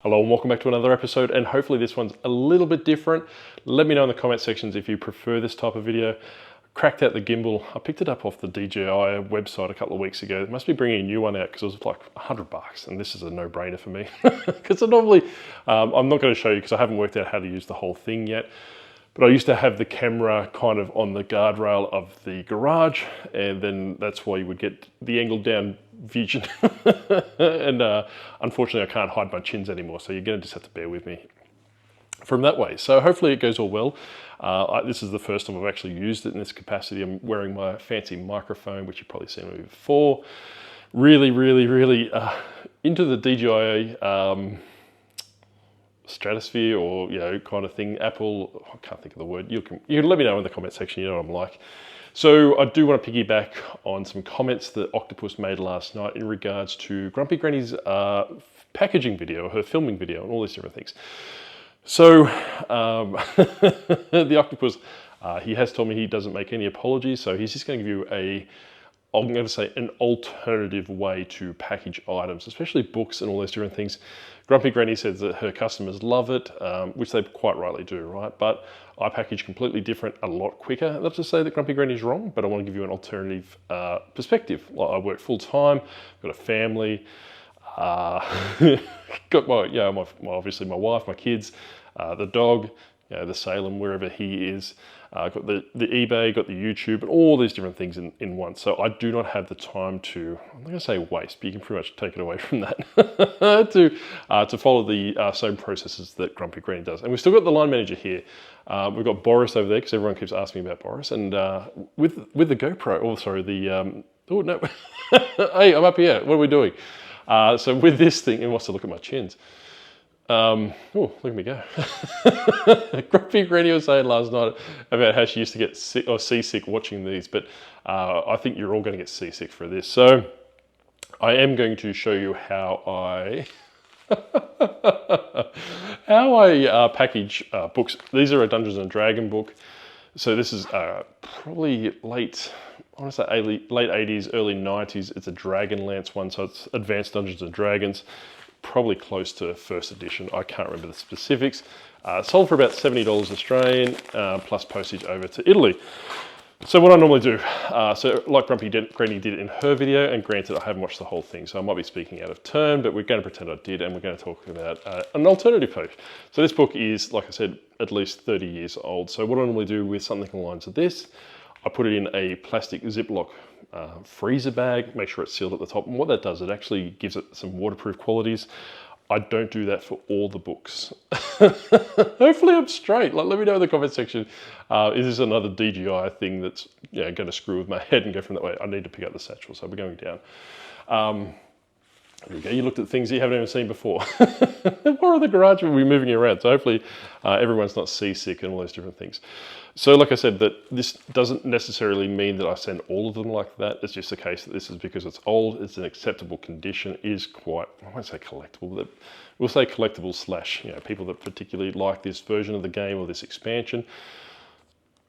Hello and welcome back to another episode, and hopefully this one's a little bit different. Let me know in the comment sections if you prefer this type of video. Cracked out the gimbal. I picked it up off the DJI website a couple of weeks ago. It must be bringing a new one out because it was like $100, and this is a no-brainer for me. Because normally, I'm not going to show you because I haven't worked out how to use the whole thing yet. But I used to have the camera kind of on the guardrail of the garage, and then that's why you would get the angled down vision. And unfortunately I can't hide my chins anymore, so you're gonna just have to bear with me from that way. So hopefully it goes all well. This is the first time I've actually used it in this capacity. I'm wearing my fancy microphone, which you've probably seen me before. Really into the DJI stratosphere, or kind of thing. Apple, I can't think of the word. You can let me know in the comment section. You know what I'm like. So I do want to piggyback on some comments that Octopus made last night in regards to Grumpy Granny's packaging video, her filming video, and all these different things. So the Octopus, he has told me he doesn't make any apologies, so he's just going to give you I'm going to say an alternative way to package items, especially books and all those different things. Grumpy Granny says that her customers love it, which they quite rightly do, right? But I package completely different, a lot quicker. Not to say that Grumpy Granny is wrong, but I want to give you an alternative perspective. Like, I work full time, got a family, got obviously my wife, my kids, the dog, the Salem, wherever he is. Got the eBay, got the YouTube, and all these different things in one. So I do not have the time to, I'm not going to say waste, but you can pretty much take it away from that, to follow the same processes that Grumpy Granny does. And we've still got the line manager here. We've got Boris over there, because everyone keeps asking me about Boris. And with the GoPro, oh no, hey, I'm up here, what are we doing? So with this thing, and wants to look at my chins. Oh, look at me go. Grumpy Granny was saying last night about how she used to get sick or seasick watching these, but I think you're all going to get seasick for this. So I am going to show you how I package books. These are a Dungeons and Dragon book. So this is probably late 80s, early 90s. It's a Dragonlance one, so it's Advanced Dungeons and Dragons. Probably close to first edition. I can't remember the specifics. Sold for about $70 Australian, plus postage over to Italy. So what I normally do, so like Grumpy Granny did in her video, and granted I haven't watched the whole thing, so I might be speaking out of turn, but we're going to pretend I did, and we're going to talk about an alternative page. So this book is, like I said, at least 30 years old. So what I normally do with something along the lines of this, I put it in a plastic Ziploc freezer bag, make sure it's sealed at the top. And what that does, it actually gives it some waterproof qualities. I don't do that for all the books. Hopefully I'm straight. Like, let me know in the comment section. Is this another DJI thing that's going to screw with my head and go from that way? I need to pick up the satchel, so we're going down. There you go. You looked at things you haven't even seen before. Or the garage will be moving you around. So hopefully everyone's not seasick and all those different things. So like I said, that this doesn't necessarily mean that I send all of them like that. It's just the case that this is because it's old, it's an acceptable condition, it is quite, I won't say collectible, but we'll say collectible slash, people that particularly like this version of the game or this expansion.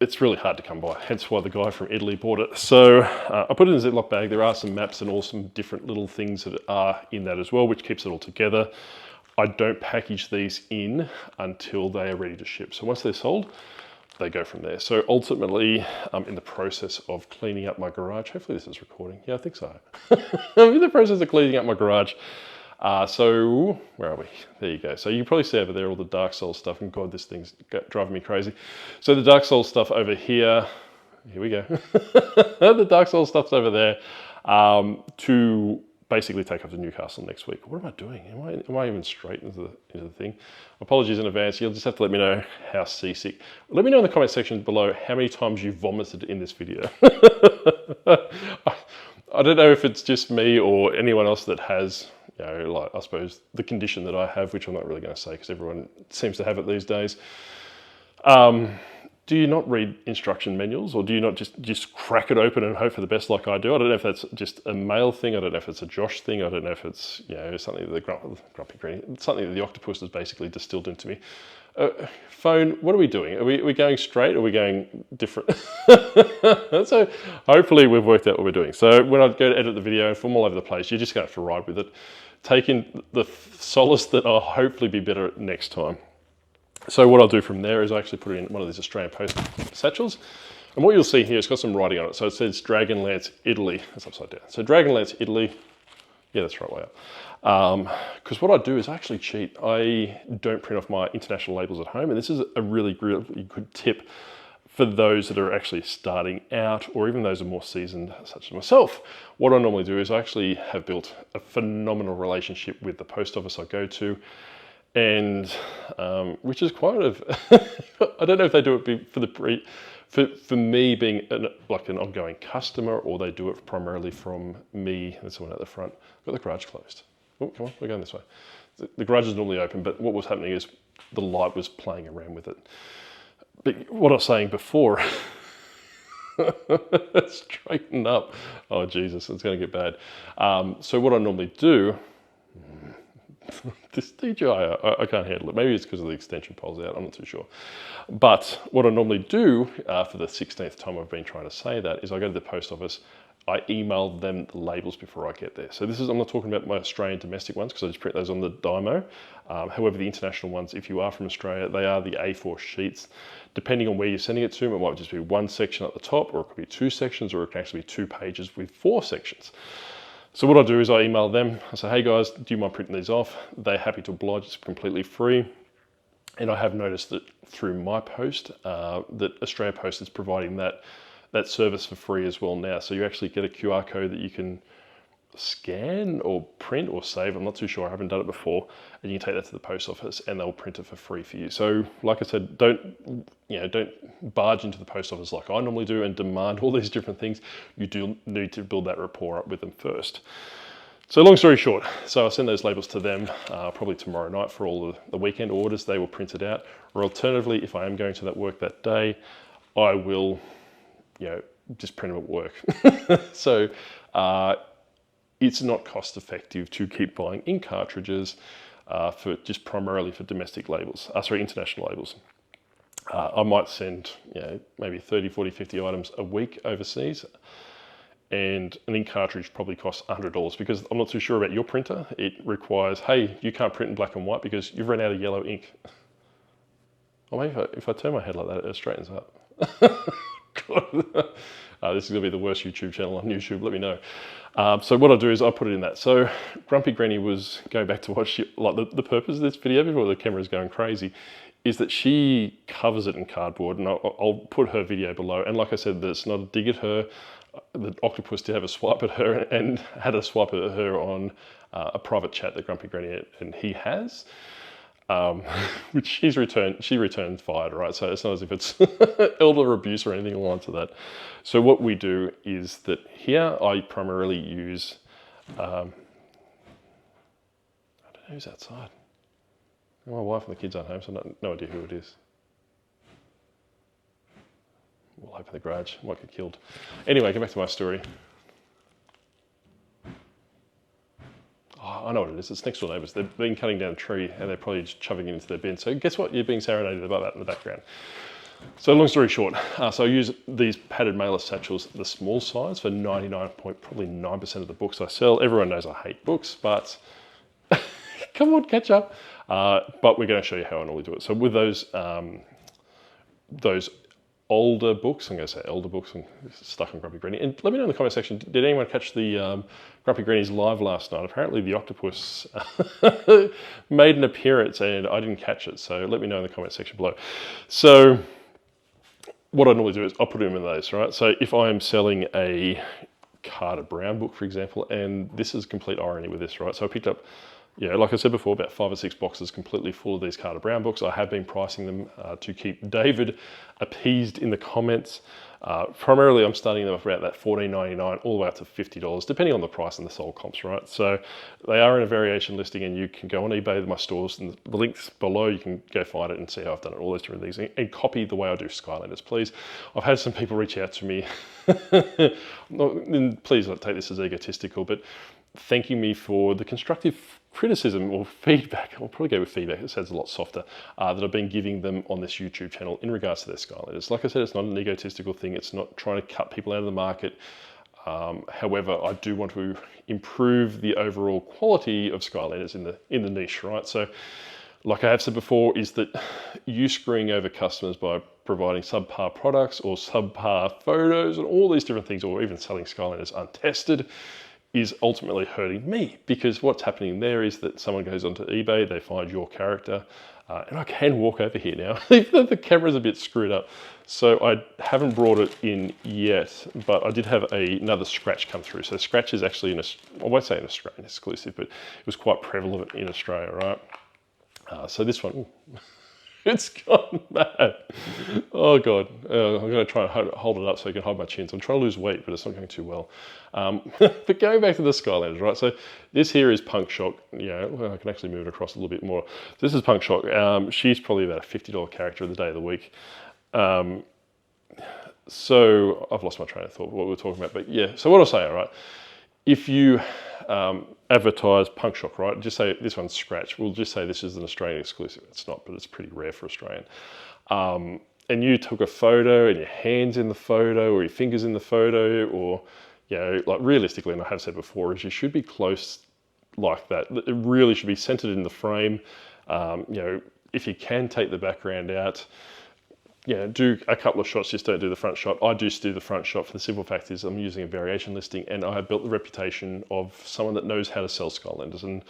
It's really hard to come by, hence why the guy from Italy bought it. So I put it in a Ziploc bag. There are some maps and all some different little things that are in that as well, which keeps it all together. I don't package these in until they are ready to ship. So once they're sold, they go from there. So ultimately, I'm in the process of cleaning up my garage. Hopefully this is recording. Yeah, I think so. I'm in the process of cleaning up my garage. So where are we? There you go. So you probably see over there all the Dark Souls stuff, and God, this thing's driving me crazy. So the Dark Souls stuff over here we go. The Dark Souls stuff's over there to basically take up to Newcastle next week. What am I doing? Am I even straight into the thing? Apologies in advance. You'll just have to let me know how seasick. Let me know in the comment section below how many times you vomited in this video. I don't know if it's just me or anyone else that has, like, I suppose, the condition that I have, which I'm not really going to say because everyone seems to have it these days. Do you not read instruction manuals, or do you not just crack it open and hope for the best like I do? I don't know if that's just a male thing. I don't know if it's a Josh thing. I don't know if it's something that the Grumpy Granny, something that the Octopus has basically distilled into me. Phone, what are we doing? Are we going straight, or are we going different? So hopefully we've worked out what we're doing. So when I go to edit the video and film all over the place, you're just going to have to ride with it. taking the solace that I'll hopefully be better at next time. So what I'll do from there is I actually put it in one of these Australian Post satchels. And what you'll see here, it's got some writing on it. So it says Dragonlance, Italy. That's upside down. So Dragonlance, Italy. Yeah, that's right way up. Because what I do is I actually cheat. I don't print off my international labels at home. And this is a really, really good tip for those that are actually starting out, or even those who are more seasoned, such as myself. What I normally do is I actually have built a phenomenal relationship with the post office I go to, and which is quite I don't know if they do it for me being like an ongoing customer, or they do it primarily from me. There's someone at the front. Got the garage closed. Oh, come on, we're going this way. The garage is normally open, but what was happening is the light was playing around with it. But what I was saying before, straighten up. Oh, Jesus, it's going to get bad. So what I normally do, this DJI, I can't handle it. Maybe it's because of the extension poles out, I'm not too sure. But what I normally do, for the 16th time I've been trying to say that, is I go to the post office, I email them the labels before I get there. So this is, I'm not talking about my Australian domestic ones because I just print those on the Dymo. However, the international ones, if you are from Australia, they are the A4 sheets. Depending on where you're sending it to, it might just be one section at the top, or it could be 2 sections, or it can actually be 2 pages with 4 sections. So what I do is I email them, I say, hey guys, do you mind printing these off? They're happy to oblige, it's completely free. And I have noticed that through my post, that Australia Post is providing that service for free as well now. So you actually get a QR code that you can scan or print or save. I'm not too sure, I haven't done it before. And you can take that to the post office and they'll print it for free for you. So like I said, don't barge into the post office like I normally do and demand all these different things. You do need to build that rapport up with them first. So long story short, so I'll send those labels to them probably tomorrow night for all the weekend orders. They will print it out. Or alternatively, if I am going to that work that day, I will just print them at work. So it's not cost effective to keep buying ink cartridges for just primarily for domestic labels, international labels. I might send maybe 30, 40, 50 items a week overseas, and an ink cartridge probably costs $100 because I'm not too sure about your printer. It requires, hey, you can't print in black and white because you've run out of yellow ink. Or maybe if I turn my head like that, it straightens up. This is going to be the worst YouTube channel on YouTube, let me know. So what I do is I put it in that. So Grumpy Granny was going back to what she, like the purpose of this video before the camera is going crazy, is that she covers it in cardboard, and I'll put her video below. And like I said, that's not a dig at her. The Octopus did have a swipe at her and had a swipe at her on a private chat that Grumpy Granny and he has. Which she returned fired, right? So it's not as if it's elder abuse or anything along to that. So what we do is that here I primarily use, I don't know who's outside. My wife and the kids aren't home, so no idea who it is. We'll open the garage, might get killed. Anyway, get back to my story. Oh, I know what it is. It's next door neighbours. They've been cutting down a tree and they're probably just shoving it into their bin. So guess what? You're being serenaded about that in the background. So long story short, so I use these padded mailer satchels, the small size, for 99% of the books I sell. Everyone knows I hate books, but come on, catch up. But we're going to show you how I normally do it. So with those older books, I'm going to say older books, I'm stuck on Grumpy Granny. And let me know in the comment section, did anyone catch the Grumpy Granny's live last night? Apparently the Octopus made an appearance and I didn't catch it. So let me know in the comment section below. So what I normally do is I'll put them in those, right? So if I am selling a Carter Brown book, for example, and this is complete irony with this, right? So I picked up, like I said before, about 5 or 6 boxes completely full of these Carter Brown books. I have been pricing them to keep David appeased in the comments. Primarily, I'm starting them off around that $14.99 all the way up to $50, depending on the price and the sold comps, right? So they are in a variation listing, and you can go on eBay, my stores, and the links below, you can go find it and see how I've done it, all those different things, and copy the way I do Skylanders, please. I've had some people reach out to me, and please don't take this as egotistical, but thanking me for the constructive criticism or feedback, I'll probably go with feedback, it sounds a lot softer, that I've been giving them on this YouTube channel in regards to their Skylanders. Like I said, it's not an egotistical thing, it's not trying to cut people out of the market. However, I do want to improve the overall quality of Skylanders in the niche, right? So, like I have said before, is that you screwing over customers by providing subpar products or subpar photos and all these different things, or even selling Skylanders untested, is ultimately hurting me, because what's happening there is that someone goes onto eBay, they find your character, and I can walk over here now. The camera's a bit screwed up, so I haven't brought it in yet, but I did have another scratch come through. So scratch is actually, I won't say an Australian exclusive, but it was quite prevalent in Australia, right? So this one, it's gone mad. Oh God, I'm going to try and hold it up so I can hold my chins. I'm trying to lose weight, but it's not going too well. But going back to the Skylanders, right? So this here is Punk Shock. Well, I can actually move it across a little bit more. This is Punk Shock. She's probably about a $50 character of the day of the week. So I've lost my train of thought, what we were talking about. But yeah, so what I'll say, all right, if you advertise Punk Shock, right? Just say this one's Scratch. We'll just say this is an Australian exclusive. It's not, but it's pretty rare for Australian. And you took a photo and your hand's in the photo or your fingers in the photo, or, like realistically, and I have said before, is you should be close like that. It really should be centered in the frame. If you can take the background out, do a couple of shots, just don't do the front shot. I just do the front shot for the simple fact is I'm using a variation listing, and I have built the reputation of someone that knows how to sell Skylanders, and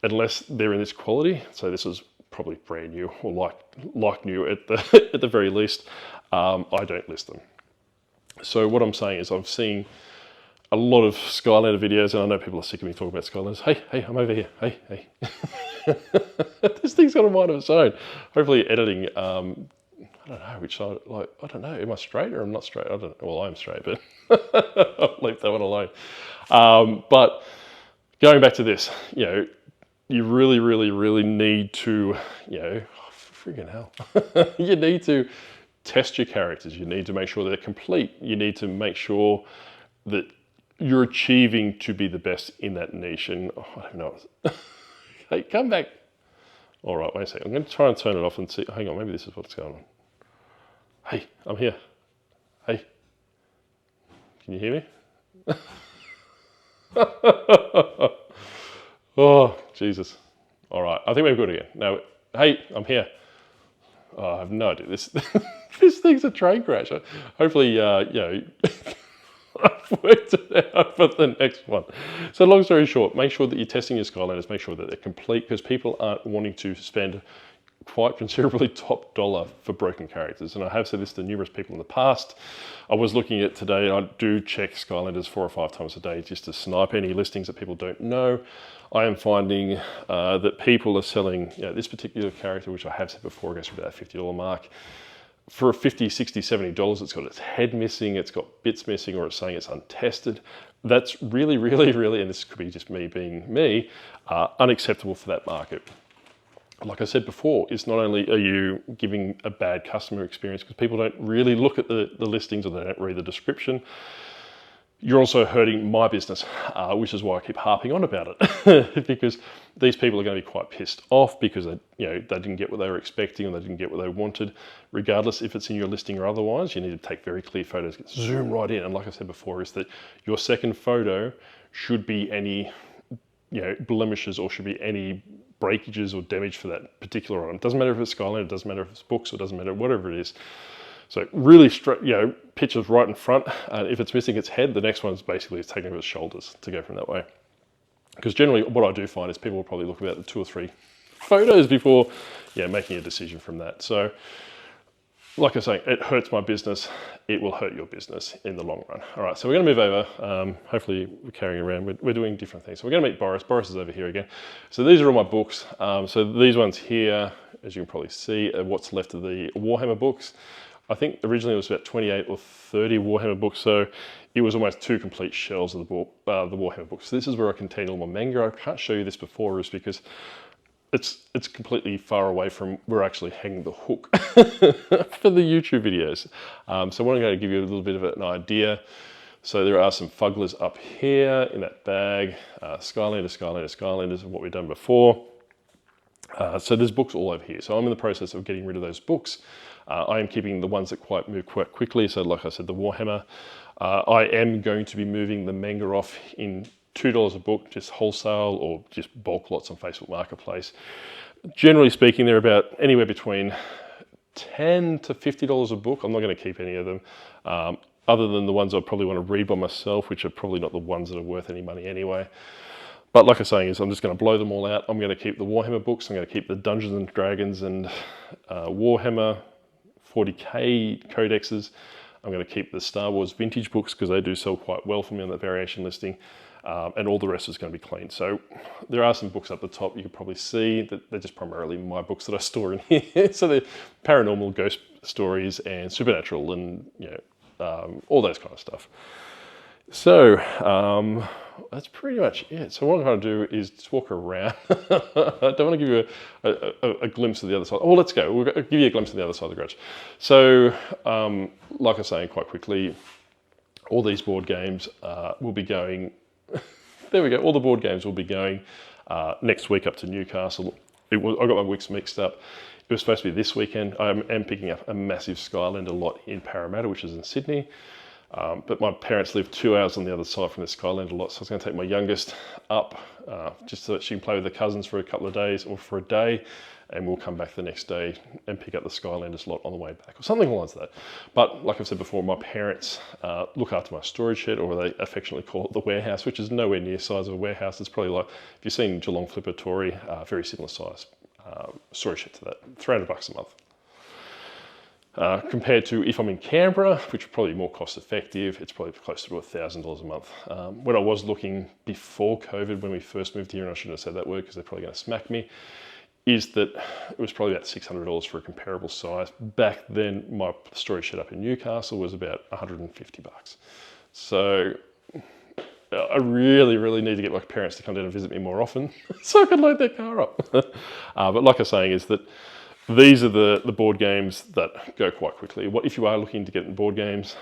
unless they're in this quality, so this is probably brand new or like new at the at the very least, I don't list them. So what I'm saying is I've seen a lot of Skylander videos, and I know people are sick of me talking about Skylanders. Hey, I'm over here. Hey. This thing's got a mind of its own. Hopefully editing, I don't know which side, I don't know, am I straight or I'm not straight? I don't know. Well, I'm straight, but I'll leave that one alone. But going back to this, you really, really, really need to, friggin' hell, you need to test your characters. You need to make sure they're complete. You need to make sure that you're achieving to be the best in that niche. And I don't know. Hey, come back. All right, wait a second. I'm going to try and turn it off and see. Hang on, maybe this is what's going on. Hey, I'm here. Hey, can you hear me? Oh, Jesus. All right, I think we're good again. Now, hey, I'm here. Oh, I have no idea. This thing's a train crash. Hopefully, I've worked it out for the next one. So long story short, make sure that you're testing your Skylanders, make sure that they're complete, because people aren't wanting to spend quite considerably top dollar for broken characters. And I have said this to numerous people in the past. I was looking at today, and I do check Skylanders 4 or 5 times a day just to snipe any listings that people don't know. I am finding that people are selling this particular character, which I have said before, goes for about that $50 mark. For $50, $60, $70, it's got its head missing, it's got bits missing, or it's saying it's untested. That's really, really, really, and this could be just me being me, unacceptable for that market. Like I said before, it's not only are you giving a bad customer experience because people don't really look at the listings or they don't read the description, you're also hurting my business, which is why I keep harping on about it. Because these people are going to be quite pissed off because they didn't get what they were expecting, or they didn't get what they wanted. Regardless if it's in your listing or otherwise, you need to take very clear photos, zoom right in. And like I said before, is that your second photo should be any blemishes, or should be any breakages or damage for that particular item. It doesn't matter if it's Skylander, it doesn't matter if it's books, or it doesn't matter whatever it is. So really straight, pictures right in front. If it's missing its head, the next one's basically taking over its shoulders to go from that way. Because generally what I do find is people will probably look about 2 or 3 photos before making a decision from that. So like I say, it hurts my business. It will hurt your business in the long run. All right, so we're going to move over. Hopefully we're carrying around. We're doing different things. So we're going to meet Boris. Boris is over here again. So these are all my books. So these ones here, as you can probably see, are what's left of the Warhammer books. I think originally it was about 28 or 30 Warhammer books, so it was almost 2 complete shelves of the Warhammer books. So this is where I contain all my manga. I can't show you this before, is because it's completely far away from where I actually hang the hook for the YouTube videos. So I'm going to give you a little bit of an idea. So there are some Fugglers up here in that bag. Skylanders, and what we've done before. So there's books all over here. So I'm in the process of getting rid of those books. I am keeping the ones that move quite quickly. So like I said, the Warhammer. I am going to be moving the manga off in $2 a book, just wholesale or just bulk lots on Facebook Marketplace. Generally speaking, they're about anywhere between $10 to $50 a book. I'm not going to keep any of them, other than the ones I probably want to read by myself, which are probably not the ones that are worth any money anyway. But like I'm saying, is I'm just going to blow them all out. I'm going to keep the Warhammer books. I'm going to keep the Dungeons and Dragons and Warhammer 40k codexes. I'm going to keep the Star Wars vintage books because they do sell quite well for me on that variation listing. And all the rest is going to be clean. So there are some books up the top you can probably see that they're just primarily my books that I store in here. So they're paranormal, ghost stories, and supernatural, and all those kind of stuff. So that's pretty much it. So what I'm going to do is just walk around. I don't want to give you a glimpse of the other side. Oh, let's go. We'll give you a glimpse of the other side of the garage. So like I was saying quite quickly, all these board games will be going. There we go. All the board games will be going next week up to Newcastle. I got my weeks mixed up. It was supposed to be this weekend. I am picking up a massive Skylander lot in Parramatta, which is in Sydney. But my parents live 2 hours on the other side from the Skylander lot, so I was going to take my youngest up just so that she can play with the cousins for a couple of days or for a day, and we'll come back the next day and pick up the Skylanders lot on the way back, or something along that. But like I've said before, my parents look after my storage shed, or they affectionately call it the warehouse, which is nowhere near the size of a warehouse. It's probably like, if you've seen Geelong Flipper Tory, very similar size storage shed to that, $300 a month. Compared to if I'm in Canberra, which would probably be more cost effective, it's probably closer to $1,000 a month. When I was looking before COVID, when we first moved here, and I shouldn't have said that word because they're probably going to smack me, is that it was probably about $600 for a comparable size. Back then, my storage shed up in Newcastle was about $150. So I really, really need to get my parents to come down and visit me more often so I can load their car up. But like I was saying, is that these are the board games that go quite quickly. What if you are looking to get in board games,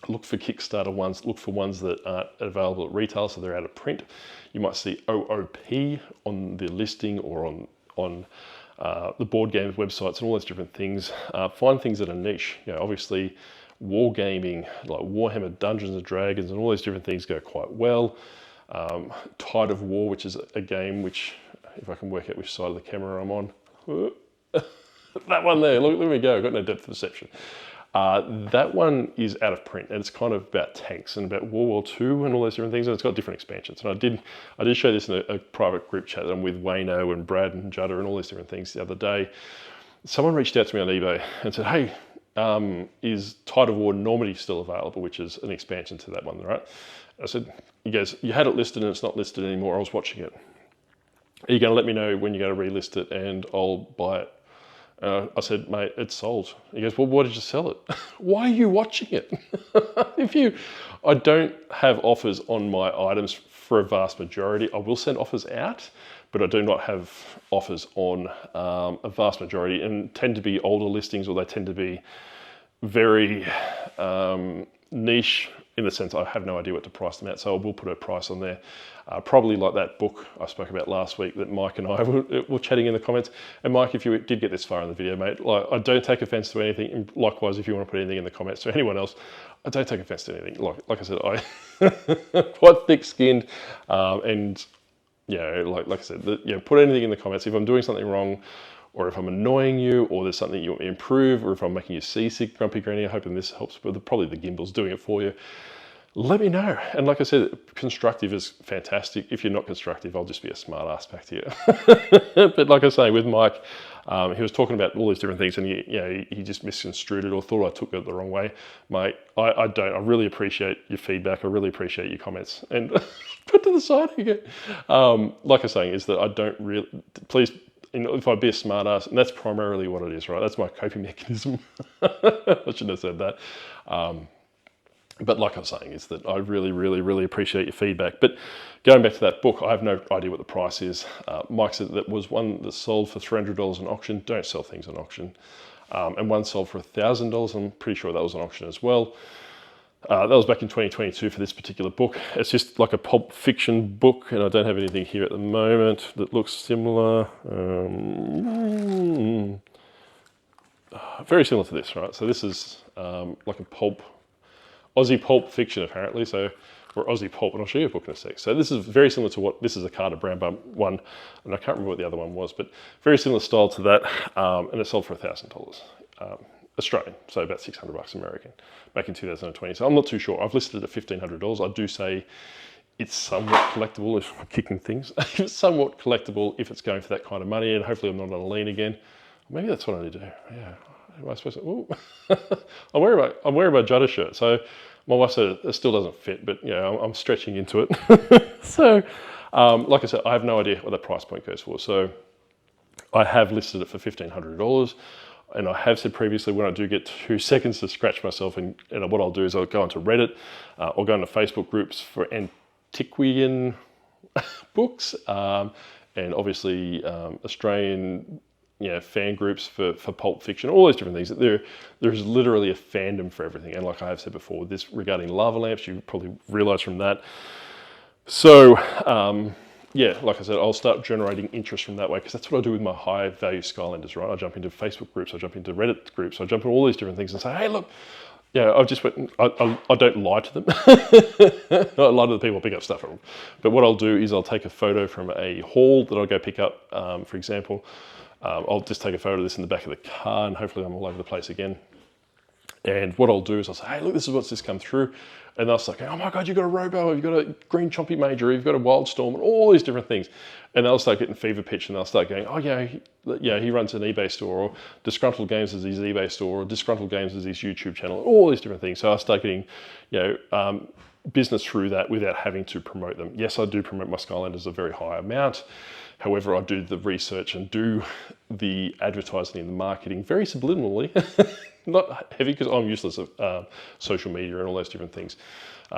look for Kickstarter ones, look for ones that aren't available at retail, so they're out of print. You might see OOP on the listing or on the board games websites and all those different things. Find things that are niche. Obviously, wargaming, like Warhammer Dungeons and Dragons and all those different things go quite well. Tide of War, which is a game which, if I can work out which side of the camera I'm on, that one there, look, there we go, I've got no depth perception. That one is out of print, and it's kind of about tanks and about World War II and all those different things, and it's got different expansions. And I did show this in a private group chat that I'm with Wayno and Brad and Judder and all these different things the other day. Someone reached out to me on eBay and said, hey, is Tide of War Normandy still available, which is an expansion to that one, right? I said, he goes, you had it listed and it's not listed anymore, I was watching it. Are you going to let me know when you're going to relist it and I'll buy it? I said, mate, it's sold. He goes, well, why did you sell it? Why are you watching it? I don't have offers on my items for a vast majority. I will send offers out, but I do not have offers on a vast majority, and tend to be older listings, or they tend to be very niche, in the sense I have no idea what to price them at, so I will put a price on there. Probably like that book I spoke about last week that Mike and I were chatting in the comments. And Mike, if you did get this far in the video, mate, like, I don't take offense to anything. And likewise, if you want to put anything in the comments to anyone else, I don't take offense to anything. Like I said, I quite thick-skinned, and like I said, put anything in the comments. If I'm doing something wrong, or if I'm annoying you, or there's something you want me to improve, or if I'm making you seasick, grumpy granny, I'm hoping this helps, but probably the gimbal's doing it for you. Let me know. And like I said, constructive is fantastic. If you're not constructive, I'll just be a smart ass back to you. But like I say, with Mike, he was talking about all these different things, and he just misconstrued it or thought I took it the wrong way. Mate, I don't. I really appreciate your feedback. I really appreciate your comments. And put to the side again. Like I was saying, is that I don't really, please, if I be a smart ass, and that's primarily what it is, right? That's my coping mechanism. I shouldn't have said that. But like I was saying, is that I really, really, really appreciate your feedback. But going back to that book, I have no idea what the price is. Mike said that was one that sold for $300 on auction. Don't sell things on auction. And one sold for $1,000. I'm pretty sure that was on auction as well. That was back in 2022 for this particular book. It's just like a pulp fiction book, and I don't have anything here at the moment that looks similar. Very similar to this, right? So this is like a pulp Aussie pulp fiction apparently, so, or Aussie pulp, and I'll show you a book in a sec. So this is very similar to what, this is a Carter Brown Bum one, and I can't remember what the other one was, but very similar style to that, and it sold for $1,000 Australian, so about $600 American, back in 2020. So I'm not too sure. I've listed it at $1,500. I do say it's somewhat collectible if I'm kicking things. It's somewhat collectible if it's going for that kind of money, and hopefully I'm not on a lean again. Maybe that's what I need to do. Yeah, am I supposed to? Ooh. I'm wearing my Judder shirt, so my wife said it still doesn't fit, but you know, I'm stretching into it. So, like I said, I have no idea what that price point goes for. So I have listed it for $1,500. And I have said previously, when I do get 2 seconds to scratch myself, and what I'll do is I'll go onto Reddit, or go into Facebook groups for antiquarian books, and obviously Australian, you know, fan groups for pulp fiction, all those different things. There's literally a fandom for everything. And like I have said before, this regarding lava lamps, you probably realize from that. So, yeah, like I said, I'll start generating interest from that way, because that's what I do with my high value Skylanders, right? I jump into Facebook groups, I jump into Reddit groups, I jump into all these different things and say, hey, look, yeah, I've just went, I don't lie to them. I lie to the people I pick up stuff from. But what I'll do is I'll take a photo from a haul that I'll go pick up, for example. I'll just take a photo of this in the back of the car, and hopefully I'm all over the place again. And what I'll do is I'll say, hey, look, this is what's just come through. And they'll start going, oh my God, you've got a Robo, you've got a Green Chompy Major, you've got a Wildstorm, and all these different things. And they'll start getting fever pitch, and they'll start going, oh yeah, he runs an eBay store, or Disgruntled Games is his eBay store, or Disgruntled Games is his YouTube channel, all these different things. So I start getting, you know, business through that without having to promote them. Yes, I do promote my Skylanders a very high amount. However, I do the research and do the advertising and the marketing very subliminally, not heavy, because I'm useless at social media and all those different things.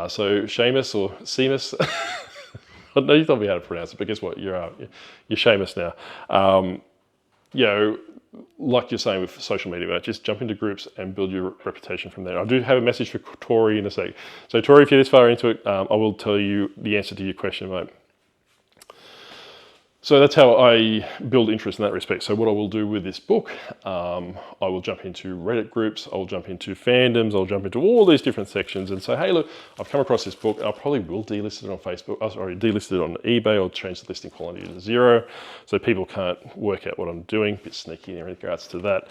So Seamus or Seamus, I know you told me how to pronounce it, but guess what? You're Seamus now. You know, like you're saying with social media, mate, just jump into groups and build your reputation from there. I do have a message for Tori in a sec. So Tori, if you're this far into it, I will tell you the answer to your question, mate. So that's how I build interest in that respect. So what I will do with this book, I will jump into Reddit groups, I'll jump into fandoms, I'll jump into all these different sections and say, hey, look, I've come across this book. I probably will delist it on Facebook. I already delisted it on eBay. I'll change the listing quality to 0 so people can't work out what I'm doing. A bit sneaky in regards to that.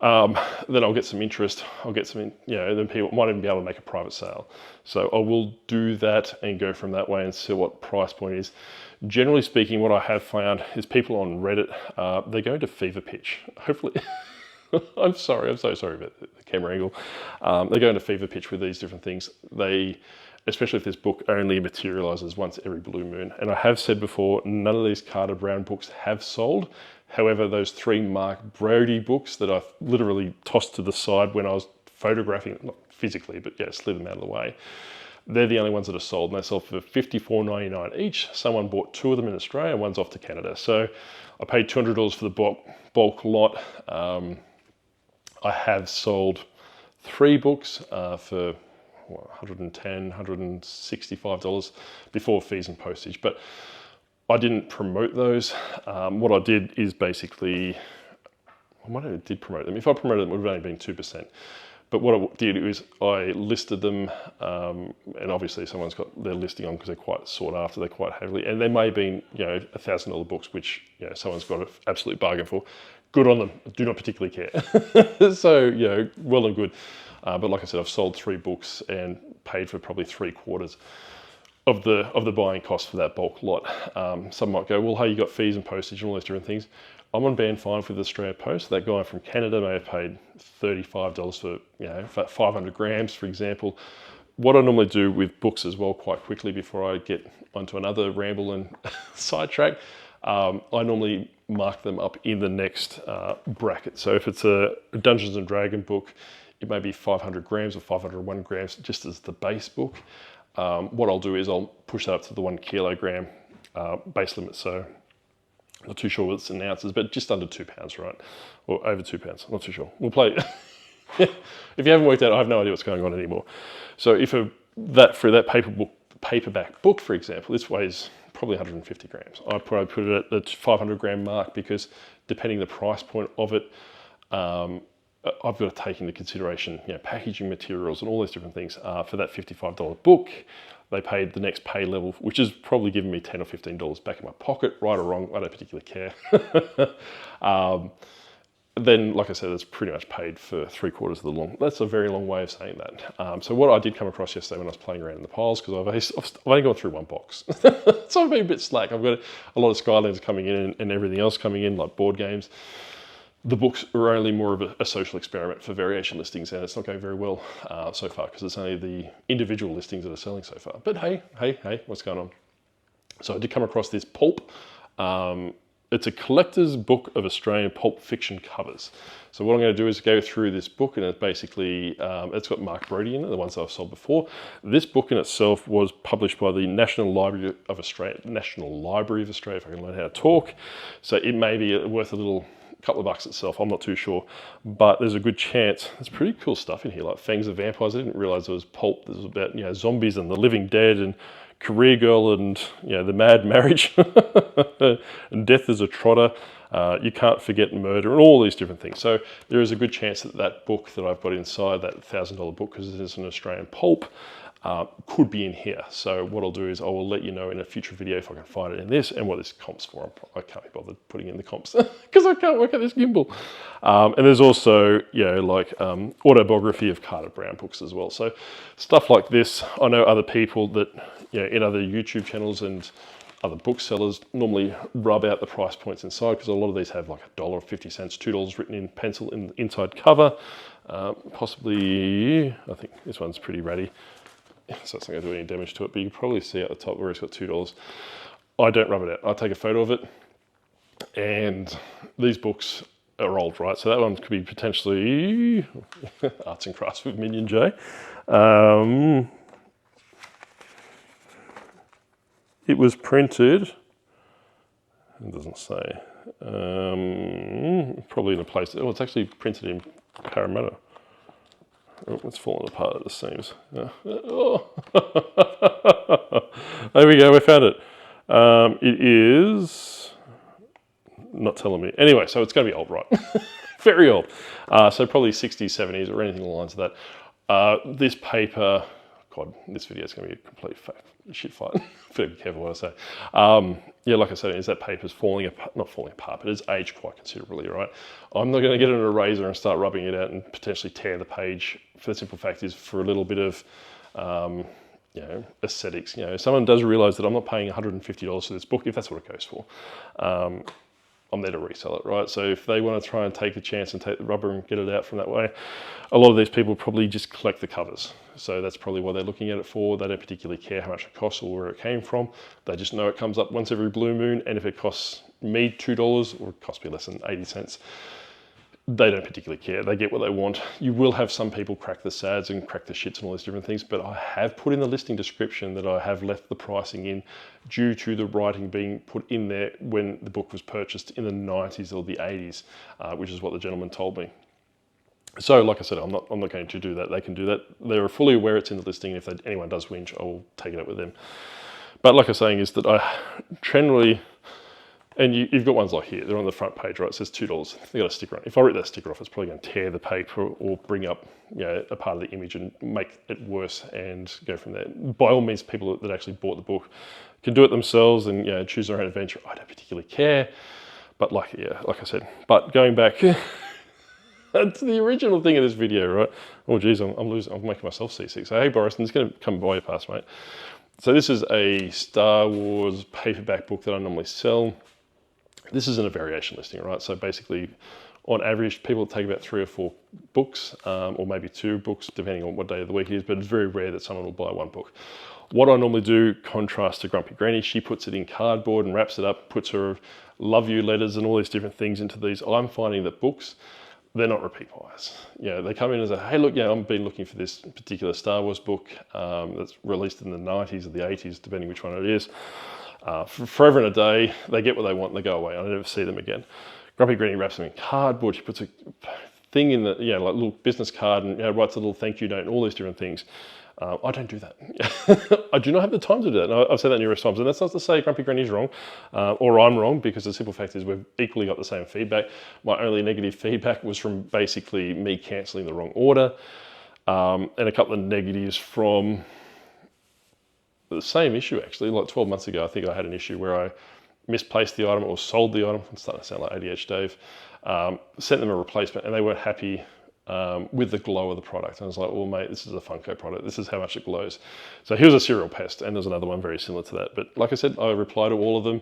Then I'll get some interest. I'll get some, you know, then people might even be able to make a private sale. So I will do that and go from that way and see what price point is. Generally speaking, what I have found is people on Reddit, they're going to fever pitch. Hopefully, I'm so sorry about the camera angle. They're going to fever pitch with these different things. Especially if this book only materializes once every blue moon. And I have said before, none of these Carter Brown books have sold. However, those 3 Mark Brody books that I literally tossed to the side when I was photographing, not physically, but yeah, slid them out of the way. They're the only ones that are sold, and they sold for $54.99 each. Someone bought 2 of them in Australia, and one's off to Canada. So I paid $200 for the bulk lot. I have sold 3 books for $110, $165 before fees and postage, but I didn't promote those. What I did is basically, I might have did promote them. If I promoted them, it would have only been 2%. But what I did is I listed them, and obviously someone's got their listing on because they're quite sought after, they're quite heavily, and they may have been, you know, $1,000 books, which, you know, someone's got an absolute bargain for. Good on them, do not particularly care. So, you know, well and good. But like I said, I've sold 3 books and paid for probably 3/4 of the buying cost for that bulk lot. Some might go, well, hey, you got fees and postage and all those different things. I'm on band 5 with Australia Post. That guy from Canada may have paid $35 for, you know, 500 grams, for example. What I normally do with books as well, quite quickly before I get onto another ramble and sidetrack, I normally mark them up in the next bracket. So if it's a Dungeons and Dragon book, it may be 500 grams or 501 grams just as the base book. What I'll do is I'll push that up to the 1 kilogram base limit. So I'm not too sure what it's in ounces, but just under 2 pounds, right? Or over 2 pounds, I'm not too sure. We'll play. If you haven't worked out, I have no idea what's going on anymore. So if for that paperback book, for example, this weighs probably 150 grams. I'd probably put it at the 500 gram mark because depending the price point of it, I've got to take into consideration, packaging materials and all these different things. For that $55 book, they paid the next pay level, which is probably giving me $10 or $15 back in my pocket, right or wrong, I don't particularly care. Then, like I said, it's pretty much paid for 3/4 of the long. That's a very long way of saying that. So what I did come across yesterday when I was playing around in the piles, because I've only gone through one box. So I've been a bit slack. I've got a lot of Skylanders coming in and everything else coming in, like board games. The books are only more of a social experiment for variation listings, and it's not going very well so far, because it's only the individual listings that are selling so far. But hey, what's going on? So I did come across this pulp. It's a collector's book of Australian pulp fiction covers. So what I'm going to do is go through this book, and it's basically, it's got Mark Brody in it, the ones that I've sold before. This book in itself was published by the National Library of Australia, if I can learn how to talk. So it may be worth a couple of bucks itself, I'm not too sure, but there's a good chance. There's pretty cool stuff in here, like Fangs of Vampires. I didn't realize there was pulp. There's about zombies and the living dead and Career Girl and the Mad Marriage and Death is a Trotter. You Can't Forget Murder and all these different things. So there is a good chance that that book that I've got inside, that $1,000 book, because it is an Australian pulp, could be in here. So what I'll do is I will let you know in a future video if I can find it in this and what this comps for. I can't be bothered putting in the comps because I can't work out this gimbal. And there's also, autobiography of Carter Brown books as well. So stuff like this, I know other people that, in other YouTube channels and other booksellers normally rub out the price points inside, because a lot of these have like $1.50, $2 written in pencil in the inside cover. Possibly, I think this one's pretty ratty, so it's not going to do any damage to it, but you can probably see at the top where it's got $2. I don't rub it out. I take a photo of it, and these books are old, right? So that one could be potentially Arts and Crafts with Minon J. It was printed, it doesn't say, probably in a place, it's actually printed in Parramatta. Oh, it's falling apart at the seams. Oh. There we go, we found it. It is not telling me. Anyway, so it's going to be old, right? Very old. So probably 60s, 70s or anything along the lines of that. This paper, God, this video is going to be a complete shit fight. Better be careful what I say. Like I said, is that paper's falling apart, not falling apart, but it's aged quite considerably, right? I'm not going to get an eraser and start rubbing it out and potentially tear the page, for the simple fact is for a little bit of, aesthetics. Someone does realize that I'm not paying $150 for this book, if that's what it goes for. I'm there to resell it, right? So if they want to try and take the chance and take the rubber and get it out from that way, a lot of these people probably just collect the covers. So that's probably what they're looking at it for. They don't particularly care how much it costs or where it came from. They just know it comes up once every blue moon, and if it costs me $2 or it costs me less than 80 cents, they don't particularly care. They get what they want. You will have some people crack the sads and crack the shits and all these different things, but I have put in the listing description that I have left the pricing in due to the writing being put in there when the book was purchased in the 90s or the 80s, which is what the gentleman told me. So like I said, I'm not going to do that. They can do that. They're fully aware it's in the listing, and if anyone does whinge, I will take it up with them. But like I was saying is that I generally, and you've got ones like here, they're on the front page, right? It says $2. They got a sticker on it. If I rip that sticker off, it's probably going to tear the paper or bring up a part of the image and make it worse and go from there. By all means, people that actually bought the book can do it themselves and choose their own adventure. I don't particularly care. But like I said, but going back to the original thing of this video, right? Oh geez, I'm making myself seasick. So hey Boris, I'm just going to come by your past, mate. So this is a Star Wars paperback book that I normally sell. This isn't a variation listing, right? So basically, on average, people take about 3 or 4 books, or maybe 2 books, depending on what day of the week it is, but it's very rare that someone will buy 1 book. What I normally do, contrast to Grumpy Granny, she puts it in cardboard and wraps it up, puts her love you letters and all these different things into these. I'm finding that books, they're not repeat buyers. They come in and say, hey, look, I've been looking for this particular Star Wars book that's released in the 90s or the 80s, depending which one it is. For forever and a day, they get what they want and they go away. I never see them again. Grumpy Granny wraps them in cardboard. She puts a thing in the, like little business card and writes a little thank you note and all these different things. I don't do that. I do not have the time to do that. And I've said that numerous times, and that's not to say Grumpy Granny's wrong, or I'm wrong, because the simple fact is we've equally got the same feedback. My only negative feedback was from basically me cancelling the wrong order, and a couple of negatives from the same issue actually. Like 12 months ago, I think I had an issue where I misplaced the item or sold the item. I'm starting to sound like ADH Dave. Sent them a replacement, and they weren't happy with the glow of the product. And I was like, well, mate, this is a Funko product. This is how much it glows. So he was a serial pest, and there's another one very similar to that. But like I said, I replied to all of them.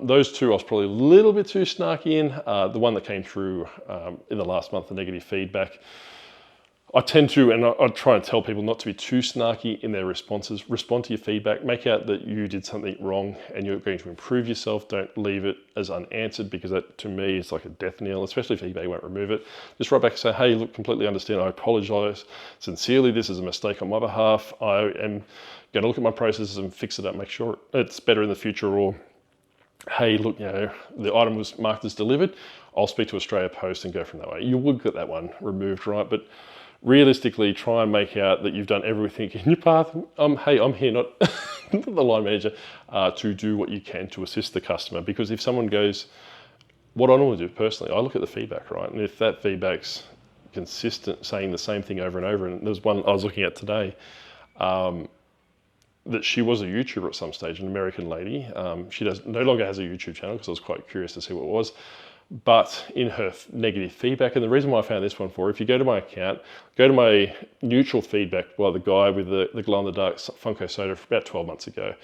Those two I was probably a little bit too snarky in. The one that came through in the last month, the negative feedback, I tend to, and I try and tell people not to be too snarky in their responses. Respond to your feedback. Make out that you did something wrong and you're going to improve yourself. Don't leave it as unanswered, because that, to me, is like a death knell, especially if eBay won't remove it. Just write back and say, hey, look, completely understand. I apologize sincerely. This is a mistake on my behalf. I am going to look at my processes and fix it up, make sure it's better in the future. Or, hey, look, the item was marked as delivered. I'll speak to Australia Post and go from that way. You would get that one removed, right? But realistically, try and make out that you've done everything in your path. Hey, I'm here, not the line manager, to do what you can to assist the customer. Because if someone goes, what I normally do personally, I look at the feedback, right? And if that feedback's consistent, saying the same thing over and over, and there's one I was looking at today, that she was a YouTuber at some stage, an American lady. She no longer has a YouTube channel, because I was quite curious to see what it was. But in her negative feedback, and the reason why I found this one for, if you go to my account, go to my neutral feedback by the guy with the glow-in-the-dark Funko soda from about 12 months ago.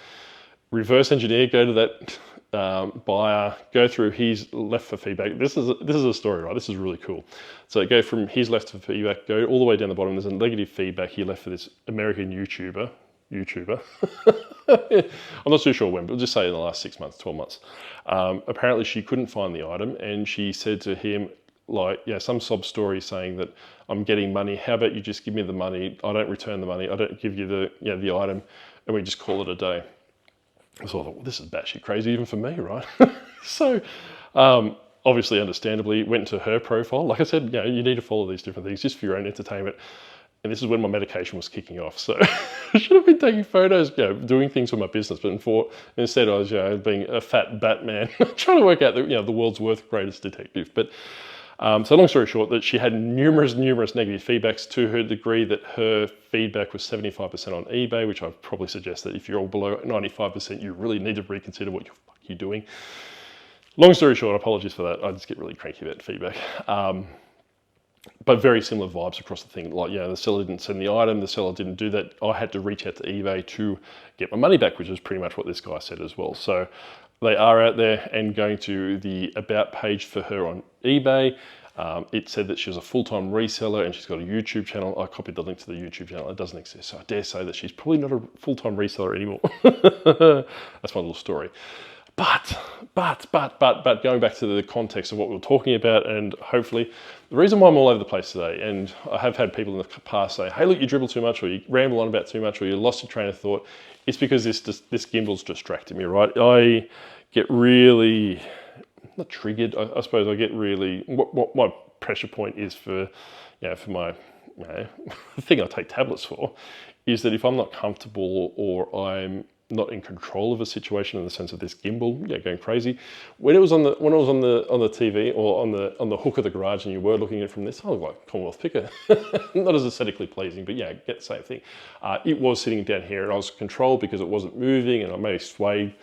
Reverse engineer, go to that buyer, go through his left for feedback. This is a story, right? This is really cool. So go from his left for feedback, go all the way down the bottom. There's a negative feedback he left for this American YouTuber. I'm not too sure when, but we'll just say in the last 6 months, 12 months. Apparently she couldn't find the item, and she said to him, like, some sob story saying that I'm getting money. How about you just give me the money? I don't return the money. I don't give you the item, and we just call it a day. So I thought, well, this is batshit crazy even for me, right? So obviously, understandably, went to her profile. Like I said, you need to follow these different things just for your own entertainment. And this is when my medication was kicking off. So I should have been taking photos, doing things for my business. But instead I was, being a fat Batman, trying to work out the world's greatest detective. But so long story short, that she had numerous negative feedbacks, to her degree that her feedback was 75% on eBay, which I'd probably suggest that if you're all below 95%, you really need to reconsider what you're doing. Long story short, apologies for that. I just get really cranky about feedback. But very similar vibes across the thing. Like, the seller didn't send the item, the seller didn't do that. I had to reach out to eBay to get my money back, which is pretty much what this guy said as well. So they are out there, and going to the about page for her on eBay, it said that she was a full-time reseller and she's got a YouTube channel. I copied the link to the YouTube channel. It doesn't exist. So I dare say that she's probably not a full-time reseller anymore. That's my little story. But going back to the context of what we were talking about, and hopefully the reason why I'm all over the place today, and I have had people in the past say, hey, look, you dribble too much, or you ramble on about too much, or you lost your train of thought. It's because this gimbal's distracted me, right? I get really, not triggered, I suppose I get really, what my pressure point is for my, the thing I take tablets for, is that if I'm not comfortable or I'm not in control of a situation, in the sense of this gimbal going crazy. When it was on the TV or on the hook of the garage, and you were looking at it from this, I was like Commonwealth picker, not as aesthetically pleasing, but get the same thing. It was sitting down here, and I was controlled because it wasn't moving, and I may sway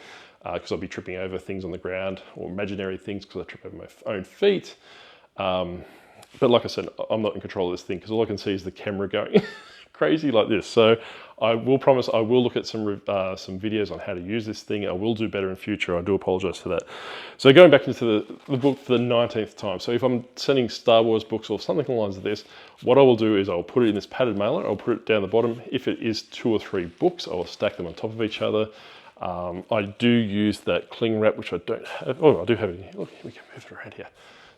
because I'd be tripping over things on the ground, or imaginary things because I trip over my own feet. But like I said, I'm not in control of this thing, because all I can see is the camera going crazy like this. So I will promise I will look at some videos on how to use this thing. I will do better in future. I do apologize for that. So going back into the book for the 19th time. So if I'm sending Star Wars books or something along the lines of this, what I will do is I'll put it in this padded mailer. I'll put it down the bottom. If it is 2 or 3 books, I will stack them on top of each other. I do use that cling wrap, which I don't have. Oh, I do have it here. Look, we can move it around here.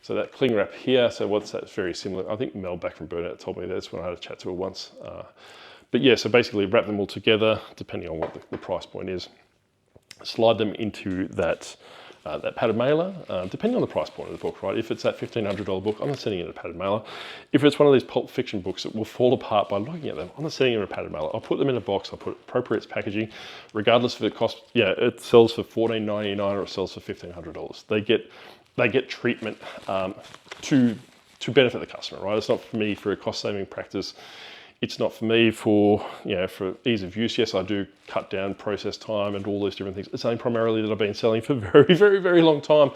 So that cling wrap here, so what's that? It's very similar. I think Mel back from Burnout told me that's when I had a chat to her once. But yeah, so basically wrap them all together, depending on what the price point is. Slide them into that that padded mailer, depending on the price point of the book, right? If it's that $1,500 book, I'm not sending it in a padded mailer. If it's one of these pulp fiction books that will fall apart by looking at them, I'm not sending it in a padded mailer. I'll put them in a box, I'll put appropriate packaging, regardless if it costs, it sells for $14.99 or it sells for $1,500. They get treatment to benefit the customer, right? It's not for me for a cost-saving practice. It's not for me for, for ease of use. Yes, I do cut down process time and all those different things. It's only primarily that I've been selling for a very, very, very long time.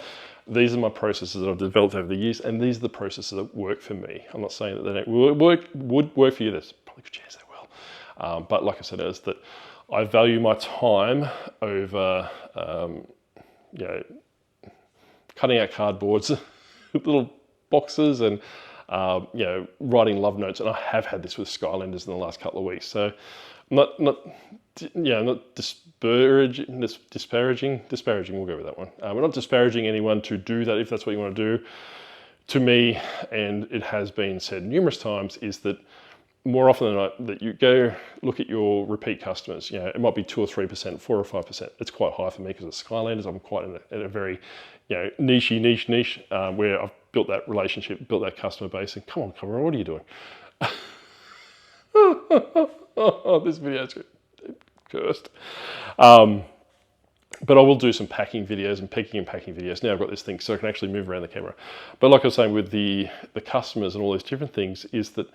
These are my processes that I've developed over the years, and these are the processes that work for me. I'm not saying that they don't would work for you. There's probably a good chance they will. But like I said, is that I value my time over, cutting out cardboards, little boxes, and writing love notes. And I have had this with Skylanders in the last couple of weeks. So not disparaging, we'll go with that one. We're not disparaging anyone to do that if that's what you want to do. To me, and it has been said numerous times, is that more often than not, that you go look at your repeat customers, it might be 2 or 3%, 4 or 5%. It's quite high for me because it's Skylanders. I'm quite in a very, niche, where I've built that relationship, built that customer base. And come on, Cameron, what are you doing? This video's cursed. But I will do some packing videos and picking and packing videos. Now I've got this thing so I can actually move around the camera. But like I was saying with the customers and all these different things, is that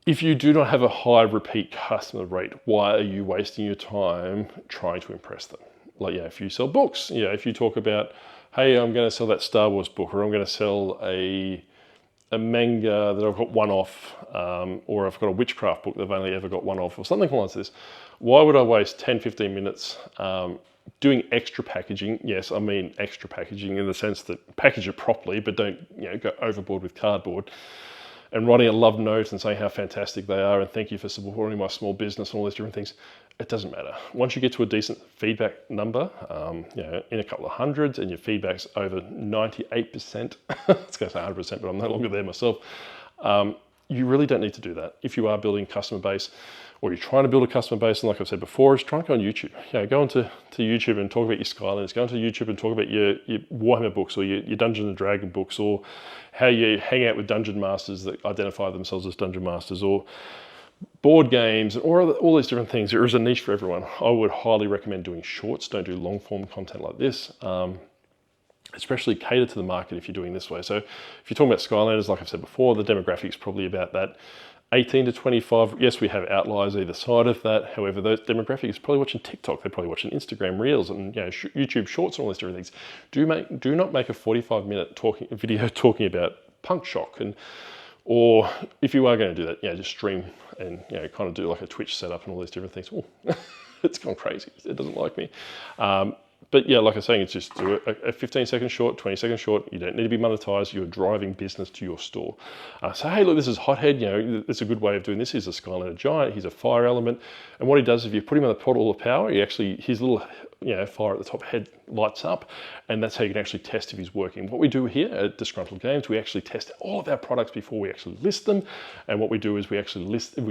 if you do not have a high repeat customer rate, why are you wasting your time trying to impress them? Like, if you sell books, if you talk about, hey, I'm going to sell that Star Wars book, or I'm going to sell a manga that I've got one off, or I've got a witchcraft book that I've only ever got one off, or something like this. Why would I waste 10, 15 minutes doing extra packaging? Yes, I mean extra packaging in the sense that package it properly, but don't go overboard with cardboard. And writing a love note and saying how fantastic they are and thank you for supporting my small business and all these different things, it doesn't matter. Once you get to a decent feedback number, in a couple of hundreds, and your feedback's over 98%, I was going to say 100%, but I'm no longer there myself, you really don't need to do that. If you are building a customer base, or you're trying to build a customer base, and like I've said before, is try and go on YouTube. Go onto YouTube and talk about your Skylanders. Go onto YouTube and talk about your Warhammer books, or your Dungeons and Dragon books, or how you hang out with dungeon masters that identify themselves as dungeon masters, or board games, or all these different things. There is a niche for everyone. I would highly recommend doing shorts. Don't do long form content like this. Especially cater to the market if you're doing this way. So if you're talking about Skylanders, like I've said before, the demographics probably about that 18 to 25. Yes, we have outliers either side of that. However, those demographics are probably watching TikTok. They're probably watching Instagram Reels and YouTube Shorts and all these different things. Do not make a 45-minute video talking about punk shock, or if you are going to do that, just stream and kind of do like a Twitch setup and all these different things. Oh, it's gone crazy. It doesn't like me. But like I was saying, it's just do a 15-second short, 20-second short. You don't need to be monetized. You're driving business to your store. So, hey, look, this is Hothead. It's a good way of doing this. He's a Skylander giant. He's a fire element. And what he does, if you put him on the portal of power, his little fire at the top head lights up. And that's how you can actually test if he's working. What we do here at Disgruntled Games, we actually test all of our products before we actually list them. And what we do is we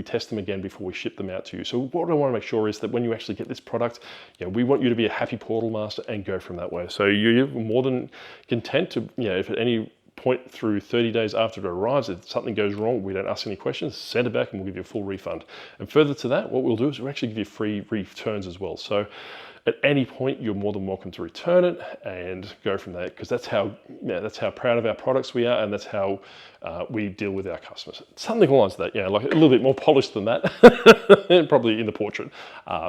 test them again before we ship them out to you. So what I want to make sure is that when you actually get this product, we want you to be a happy portal master and go from that way. So you're more than content to, if at any point through 30 days after it arrives, if something goes wrong, we don't ask any questions, send it back and we'll give you a full refund. And further to that, what we'll do is we'll actually give you free returns as well. So at any point, you're more than welcome to return it and go from there, because that's how proud of our products we are, and that's how we deal with our customers. Something along that, like a little bit more polished than that, probably in the portrait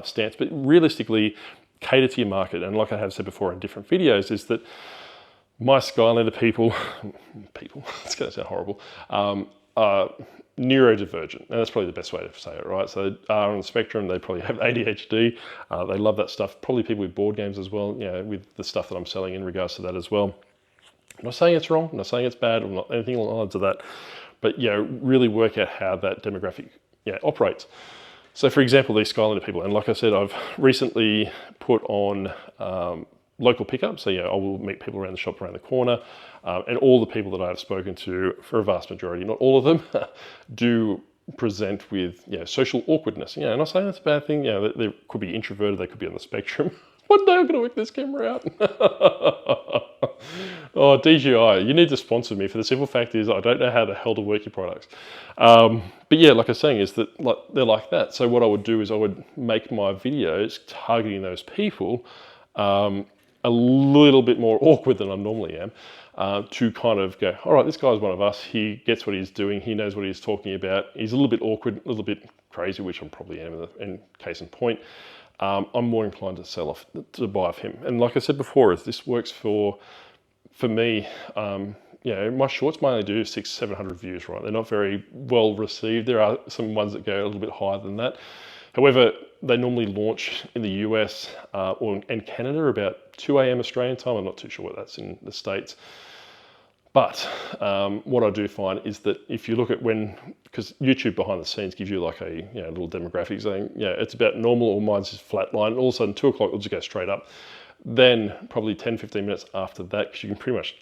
stance, but realistically, cater to your market. And like I have said before in different videos, is that my Skylander people, it's going to sound horrible, are neurodivergent, and that's probably the best way to say it, right? So they are on the spectrum. They probably have ADHD. They love that stuff. Probably people with board games as well, with the stuff that I'm selling in regards to that as well. I'm not saying it's wrong. I'm not saying it's bad. I'm not anything along the lines of that. But really work out how that demographic operates. So for example, these Skylander people, and like I said, I've recently put on local pickup. So I will meet people around the shop around the corner, and all the people that I've spoken to, for a vast majority, not all of them, do present with social awkwardness. I'm not saying that's a bad thing. They could be introverted, they could be on the spectrum, One day I'm going to work this camera out. Oh, DJI, you need to sponsor me. For the simple fact is I don't know how the hell to work your products. But yeah, like I was saying, is that they're like that. So what I would do is I would make my videos targeting those people a little bit more awkward than I normally am, to kind of go, all right, this guy's one of us. He gets what he's doing. He knows what he's talking about. He's a little bit awkward, a little bit crazy, which I probably am in case in point. I'm more inclined to buy off him. And like I said before, if this works for me, you know, my shorts might only do 600-700 views, right? They're not very well received. There are some ones that go a little bit higher than that. However, they normally launch in the US and Canada about 2 a.m. Australian time. I'm not too sure what that's in the States. But what I do find is that if you look at because YouTube behind the scenes gives you like a little demographic saying, it's about normal, or mine's just flat line. All of a sudden, 2 o'clock, it'll just go straight up. Then probably 10-15 minutes after that, because you can pretty much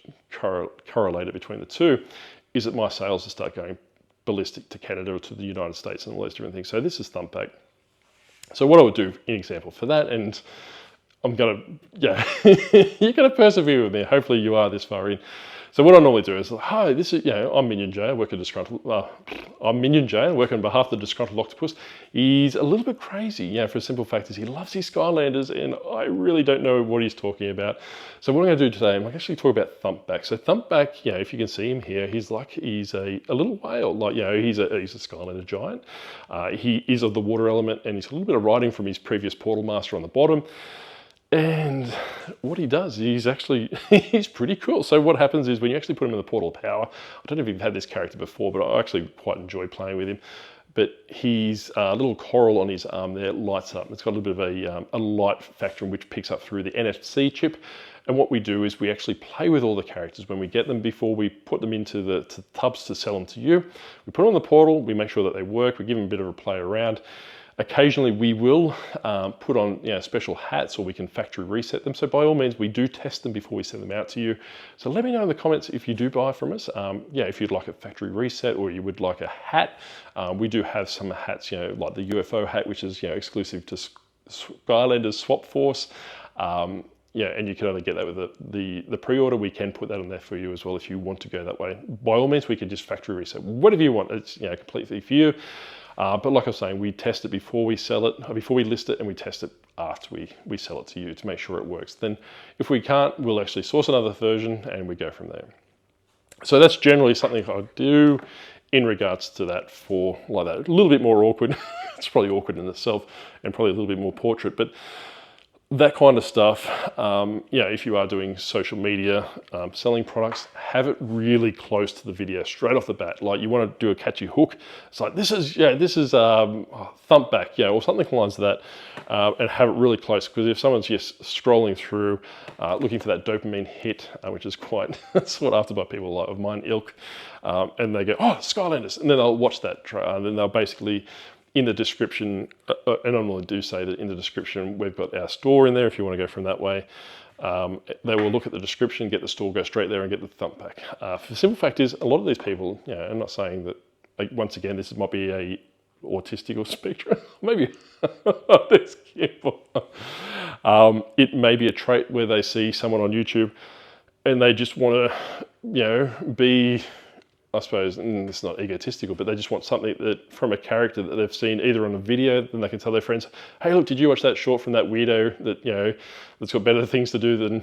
correlate it between the two, is that my sales will start going ballistic to Canada or to the United States and all those different things. So this is Thumpback. So what I would do, an example for that, and I'm gonna, you're gonna persevere with me. Hopefully you are this far in. So what I normally do is, hi, this is, I'm Minon J. I work at I'm Minon J. I work on behalf of the Disgruntled Octopus. He's a little bit crazy, for a simple fact is he loves his Skylanders, and I really don't know what he's talking about. So what I'm going to do today, I'm actually talk about Thumpback. So Thumpback, if you can see him here, he's a little whale. Like, he's a Skylander giant. He is of the water element, and he's a little bit of writing from his previous Portal Master on the bottom. And what he does, he's pretty cool. So what happens is when you actually put him in the Portal Power, I don't know if you've had this character before, but I actually quite enjoy playing with him. But his little coral on his arm there lights up. It's got a little bit of a light factor which picks up through the NFC chip. And what we do is we actually play with all the characters when we get them before we put them into the tubs to sell them to you. We put them on the portal, we make sure that they work, we give them a bit of a play around. Occasionally we will put on special hats, or we can factory reset them. So by all means, we do test them before we send them out to you. So let me know in the comments if you do buy from us. If you'd like a factory reset, or you would like a hat. We do have some hats, like the UFO hat, which is exclusive to Skylanders Swap Force. And you can only get that with the pre-order. We can put that on there for you as well if you want to go that way. By all means, we can just factory reset whatever you want. It's completely for you. But like I was saying, we test it before we sell it, before we list it, and we test it after we sell it to you to make sure it works. Then if we can't, we'll actually source another version and we go from there. So that's generally something I do in regards to that for like that. A little bit more awkward. It's probably awkward in itself, and probably a little bit more portrait, but that kind of stuff, if you are doing social media, selling products, have it really close to the video straight off the bat. Like you want to do a catchy hook. It's like, this is Thumpback, or something along that, and have it really close. Because if someone's just scrolling through, looking for that dopamine hit, which is quite sought after by people like of mine ilk, and they go, oh, Skylanders, and then they'll watch that, and then they'll basically, in the description, and I normally do say that in the description, we've got our store in there if you want to go from that way. They will look at the description, get the store, go straight there and get the Thumpback. The simple fact is, a lot of these people, I'm not saying that, once again, this might be a autistic or spectrum, maybe, it may be a trait where they see someone on YouTube and they just want to, be, I suppose, and it's not egotistical, but they just want something that from a character that they've seen either on a video, then they can tell their friends, hey, look, did you watch that short from that weirdo that, that's got better things to do than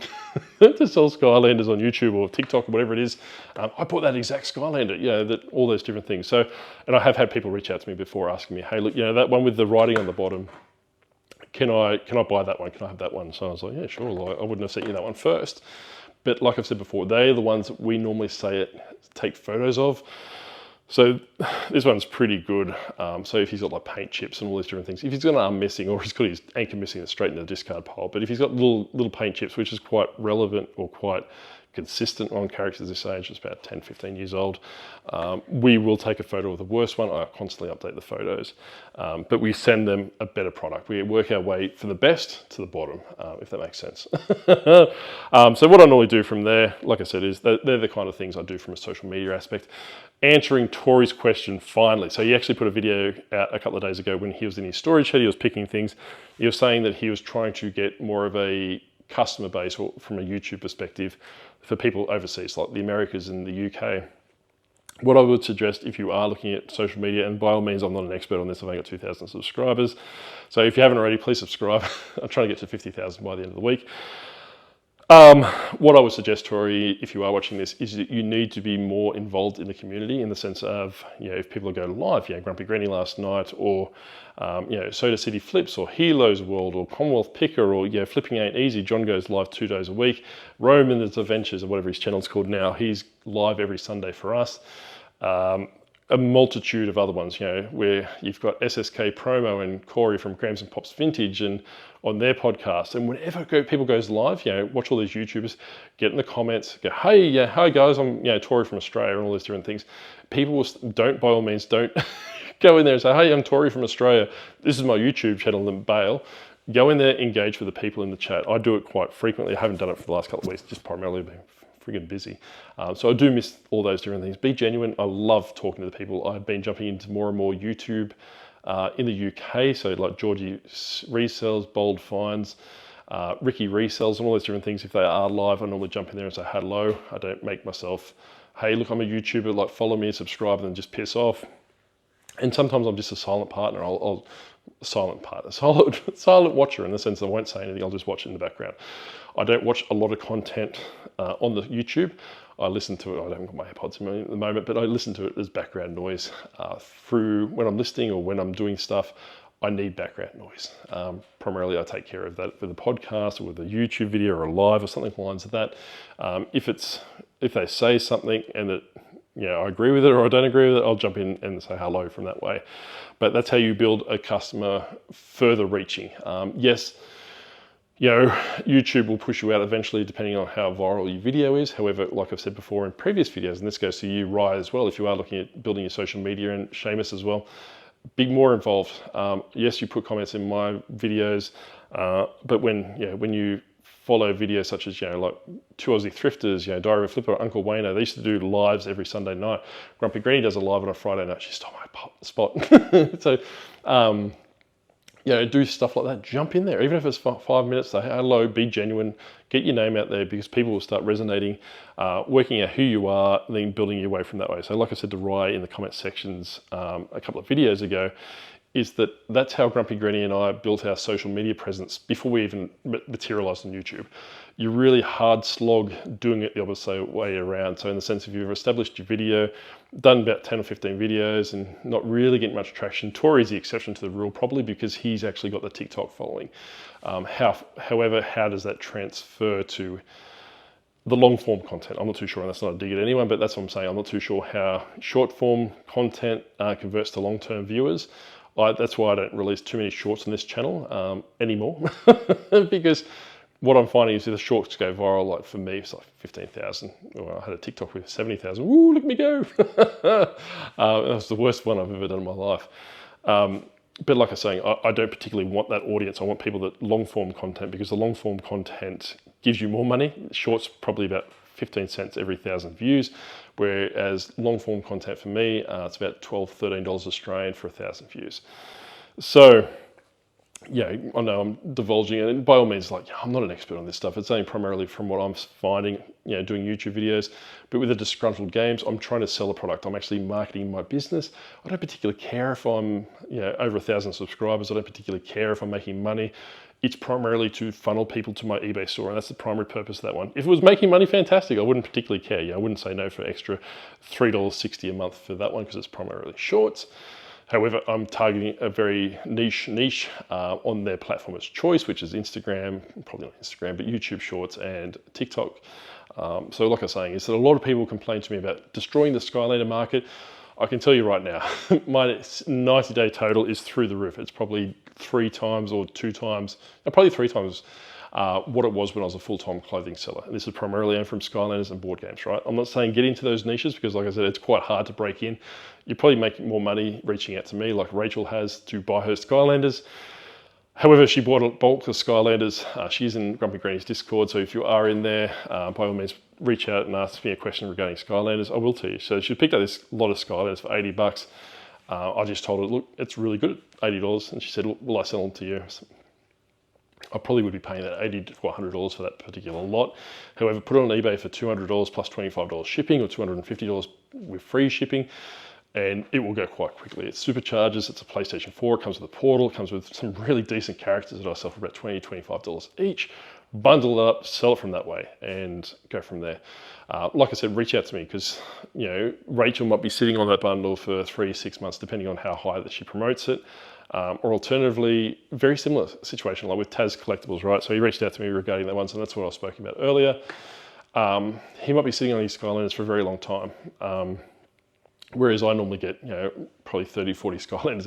to sell Skylanders on YouTube or TikTok or whatever it is. I bought that exact Skylander, that all those different things. So, and I have had people reach out to me before asking me, hey, look, that one with the writing on the bottom, can I buy that one? Can I have that one? So I was like, yeah, sure. I wouldn't have sent you that one first. But like I've said before, they're the ones that we normally take photos of. So this one's pretty good. So if he's got like paint chips and all these different things, if he's got an arm missing or he's got his anchor missing, it's straight in the discard pile. But if he's got little paint chips, which is quite relevant or quite consistent on characters this age. It's about 10, 15 years old. We will take a photo of the worst one. I constantly update the photos, but we send them a better product. We work our way from the best to the bottom, if that makes sense. So what I normally do from there, like I said, is they're the kind of things I do from a social media aspect. Answering Tori's question finally. So he actually put a video out a couple of days ago when he was in his storage shed. He was picking things. He was saying that he was trying to get more of a customer base, or from a YouTube perspective, for people overseas, like the Americas and the UK. What I would suggest, if you are looking at social media, and by all means, I'm not an expert on this, I've only got 2,000 subscribers. So if you haven't already, please subscribe. I'm trying to get to 50,000 by the end of the week. What I would suggest, Tori, if you are watching this, is that you need to be more involved in the community, in the sense of, if people are going live, Grumpy Granny last night, or Soda City Flips, or Helo's World, or Commonwealth Picker, or Flipping Ain't Easy. John goes live 2 days a week. Roman's Adventures, or whatever his channel's called now, he's live every Sunday for us. A multitude of other ones, where you've got SSK Promo and Corey from Grams and Pops Vintage, and on their podcast. And whenever people goes live, watch all these YouTubers, get in the comments, go, hey, hi guys, I'm Tori from Australia, and all these different things. People don't, by all means, don't go in there and say, hey, I'm Tori from Australia, this is my YouTube channel, and bail. Go in there, engage with the people in the chat. I do it quite frequently. I haven't done it for the last couple of weeks, just primarily been friggin' busy. So I do miss all those different things. Be genuine. I love talking to the people. I've been jumping into more and more YouTube in the UK. So like Georgie Resells, Bold Finds, Ricky Resells, and all those different things. If they are live, I normally jump in there and say hello. I don't make myself, hey, look, I'm a YouTuber, like follow me and subscribe, and then just piss off. And sometimes I'm just a silent partner. Silent watcher, in the sense that I won't say anything, I'll just watch it in the background. I don't watch a lot of content on the YouTube. I listen to it, I haven't got my AirPods in at the moment, but I listen to it as background noise through when I'm listening or when I'm doing stuff. I need background noise. Primarily I take care of that with a podcast or with a YouTube video or a live or something along the lines of that. If they say something and that I agree with it or I don't agree with it, I'll jump in and say hello from that way. But that's how you build a customer further reaching. Yes, YouTube will push you out eventually depending on how viral your video is. However, like I've said before in previous videos, and this goes to you, Rye, as well, if you are looking at building your social media, and Seamus as well, be more involved. Yes, you put comments in my videos, but when you follow videos such as, like Two Aussie Thrifters, Diary of a Flipper, Uncle Wayno, they used to do lives every Sunday night. Grumpy Granny does a live on a Friday night. She stole my spot. So, do stuff like that. Jump in there, even if it's 5 minutes. Say hello, be genuine, get your name out there, because people will start resonating, working out who you are, and then building your way from that way. So, like I said to Rye in the comment sections a couple of videos ago, is that's how Grumpy Granny and I built our social media presence before we even materialized on YouTube. You really hard slog doing it the opposite way around. So in the sense, if you've established your video, done about 10 or 15 videos and not really getting much traction, Tori's the exception to the rule, probably because he's actually got the TikTok following. However, how does that transfer to the long form content? I'm not too sure, and that's not a dig at anyone, but that's what I'm saying. I'm not too sure how short form content converts to long-term viewers. That's why I don't release too many shorts on this channel anymore, because what I'm finding is if the shorts go viral, like for me, it's like 15,000. Well, I had a TikTok with 70,000. Woo, look at me go. That was the worst one I've ever done in my life. But like I was saying, I don't particularly want that audience. I want people that long form content, because the long form content gives you more money. Shorts probably about 15 cents every 1,000 views, whereas long form content for me, it's about $12, $13 Australian for 1,000 views. So, I know I'm divulging it, and by all means, I'm not an expert on this stuff. It's only primarily from what I'm finding, doing YouTube videos. But with the Disgruntled Games, I'm trying to sell a product. I'm actually marketing my business. I don't particularly care if I'm, over 1,000 subscribers. I don't particularly care if I'm making money. It's primarily to funnel people to my eBay store, and that's the primary purpose of that one. If it was making money, fantastic. I wouldn't particularly care. I wouldn't say no for extra $3.60 a month for that one, because it's primarily shorts. However, I'm targeting a very niche on their platform of choice, which is Instagram, probably not Instagram, but YouTube Shorts and TikTok. So like I was saying, is that a lot of people complain to me about destroying the Skylander market. I can tell you right now, my 90-day total is through the roof. It's probably 3 times or 2 times, probably 3 times what it was when I was a full-time clothing seller. And this is primarily owned from Skylanders and board games, right? I'm not saying get into those niches because, like I said, it's quite hard to break in. You're probably making more money reaching out to me like Rachel has to buy her Skylanders. However, she bought a bulk of Skylanders. She's in Grumpy Granny's Discord, so if you are in there, by all means, reach out and ask me a question regarding Skylanders. I will tell you. So she picked up this lot of Skylanders for 80 bucks. I just told her, look, it's really good at $80. And she said, look, will I sell them to you? I probably would be paying that $80 to $100 for that particular lot. However, put it on eBay for $200 plus $25 shipping, or $250 with free shipping, and it will go quite quickly. It supercharges, it's a PlayStation 4, it comes with a portal, it comes with some really decent characters that I sell for about $20, $25 each. Bundle it up, sell it from that way, and go from there. Like I said, reach out to me because, you know, Rachel might be sitting on that bundle for 3 to 6 months, depending on how high that she promotes it. Or alternatively, very similar situation like with Taz Collectibles, right? So he reached out to me regarding that one, so that's what I was speaking about earlier. He might be sitting on his Skylanders for a very long time. Whereas I normally get, you know, probably 30, 40 Skylanders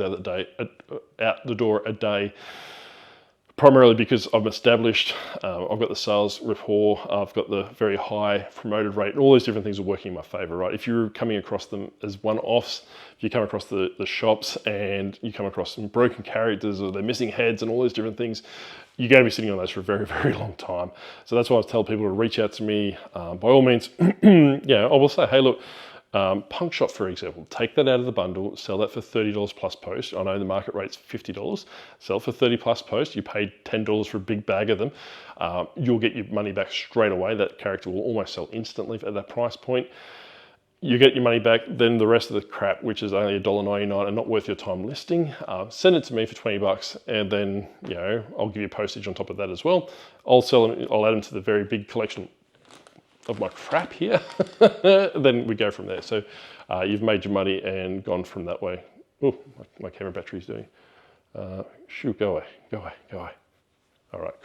out the door a day, primarily because I'm established, I've got the sales rapport, I've got the very high promoted rate, and all those different things are working in my favor, right? If you're coming across them as one-offs, if you come across the shops and you come across some broken characters or they're missing heads and all those different things, you're going to be sitting on those for a very, very long time. So that's why I tell people to reach out to me. By all means, yeah, I will say, hey, look, Punk Shop, for example, take that out of the bundle, sell that for $30 plus post. I know the market rate's $50. Sell for $30 plus post. You paid $10 for a big bag of them. You'll get your money back straight away. That character will almost sell instantly at that price point. You get your money back, then the rest of the crap, which is only $1.99 and not worth your time listing, send it to me for 20 bucks, and then, you know, I'll give you postage on top of that as well. I'll sell them, I'll add them to the very big collection of my crap here. Then we go from there. So you've made your money and gone from that way. Oh, my camera battery's doing. Shoot, go away, go away, go away. All right. Cool.